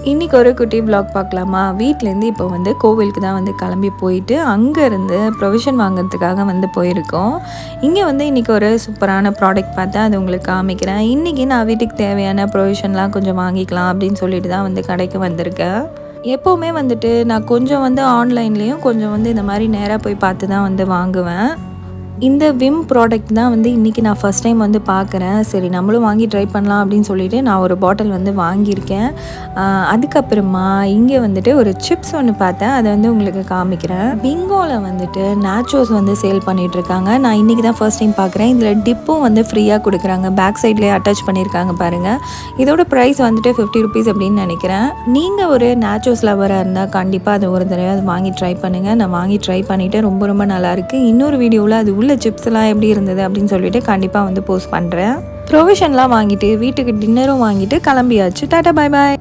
இன்றைக்கி ஒரு குட்டி வ்ளாக் பார்க்கலாமா? வீட்டிலேருந்து இப்போ வந்து கோவிலுக்கு தான் வந்து கிளம்பி போயிட்டு அங்கேருந்து ப்ரொவிஷன் வாங்குறதுக்காக வந்து போயிருக்கோம். இங்கே வந்து இன்றைக்கி ஒரு சூப்பரான ப்ராடக்ட் பார்த்தேன், அது உங்களுக்கு காமிக்கிறேன். இன்றைக்கி நான் வீட்டுக்கு தேவையான ப்ரொவிஷன்லாம் கொஞ்சம் வாங்கிக்கலாம் அப்படின்னு சொல்லிட்டு தான் வந்து கடைக்கு வந்திருக்கேன். எப்போவுமே வந்துட்டு நான் கொஞ்சம் வந்து ஆன்லைன்லேயும் கொஞ்சம் வந்து இந்த மாதிரி நேராக போய் பார்த்து தான் வந்து வாங்குவேன். இந்த விம் ப்ராடக்ட் தான் வந்து இன்றைக்கி நான் ஃபஸ்ட் டைம் வந்து பார்க்குறேன். சரி நம்மளும் வாங்கி ட்ரை பண்ணலாம் அப்படின்னு சொல்லிட்டு நான் ஒரு பாட்டில் வந்து வாங்கியிருக்கேன். அதுக்கப்புறமா இங்கே வந்துட்டு ஒரு சிப்ஸ் ஒன்று பார்த்தேன், அதை வந்து உங்களுக்கு காமிக்கிறேன். பிங்கோவில் வந்துட்டு நேச்சோஸ் வந்து சேல் பண்ணிகிட்ருக்காங்க. நான் இன்றைக்கி தான் ஃபர்ஸ்ட் டைம் பார்க்குறேன். இதில் டிப்பும் வந்து ஃப்ரீயாக கொடுக்குறாங்க. பேக் சைட்லேயே அட்டாச் பண்ணியிருக்காங்க பாருங்கள். இதோட ப்ரைஸ் வந்துட்டு 50 ருபீஸ் அப்படின்னு நினைக்கிறேன். நீங்கள் ஒரு நேச்சோஸ் லவராக இருந்தால் கண்டிப்பாக அதை ஒரு தடவை அது வாங்கி ட்ரை பண்ணுங்கள். நான் வாங்கி ட்ரை பண்ணிவிட்டு ரொம்ப ரொம்ப நல்லாயிருக்கு. இன்னொரு வீடியோவில் அது சிப்ஸ்லாம் எப்படி இருந்தது அப்படின்னு சொல்லிட்டு கண்டிப்பாக வந்து போஸ்ட் பண்ணுறேன். ப்ரொவிஷன்லாம் வாங்கிட்டு வீட்டுக்கு டின்னரும் வாங்கிட்டு கிளம்பியாச்சு. டாடா பாய் பாய்.